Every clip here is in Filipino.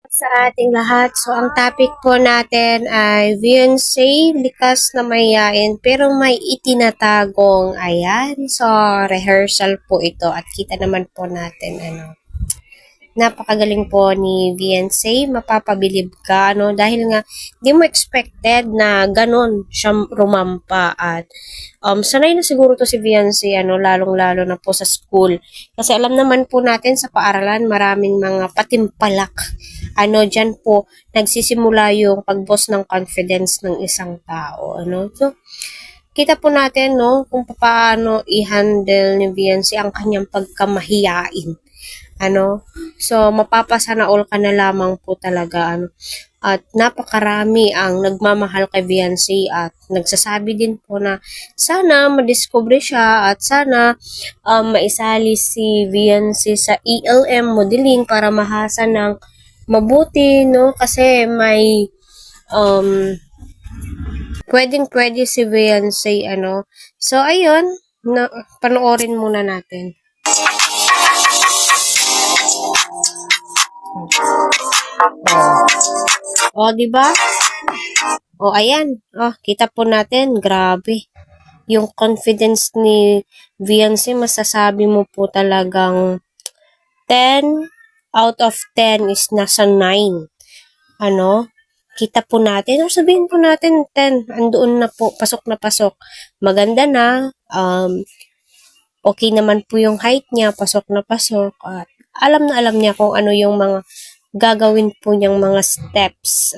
Sa ating lahat. So, ang topic po natin ay Beyonce, likas na mayayain pero may itinatagong. Ayan. So, rehearsal po ito at kita naman po natin napakagaling po ni Beyonce, mapapabilib ka, dahil nga, di mo expected na ganun siya rumampa at sanay na siguro to si Beyonce, lalong-lalo na po sa school. Kasi alam naman po natin sa paaralan, maraming mga patimpalak. Dyan po, nagsisimula yung pag-boss ng confidence ng isang tao, So, kita po natin, kung paano i-handle ni Beyonce ang kanyang pagkamahiyain. So, mapapasana all ka na lamang po talaga, At napakarami ang nagmamahal kay Beyonce at nagsasabi din po na sana madiscover siya at sana maisali si Beyonce sa ELM modeling para mahasa ng mabuti, Kasi may pwedeng-pwede si Beyonce, So, ayun, panoorin muna natin. Di ba? Ayan. Kita po natin, grabe. Yung confidence ni Beyonce, masasabi mo po talagang 10 out of 10 is nasa 9. Kita po natin, o sabihin po natin 10, andoon na po, pasok na pasok. Maganda na, okay naman po yung height niya, pasok na pasok, at alam na alam niya kung ano yung mga gagawin po niyang mga steps,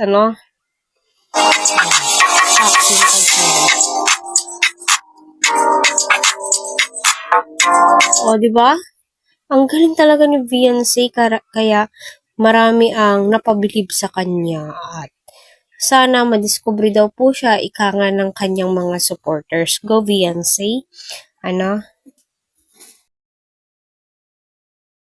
di ba? Ang galing talaga ni Beyonce, kaya marami ang napabilib sa kanya at sana madiscover daw po siya ika nga ng kanyang mga supporters. Go Beyonce.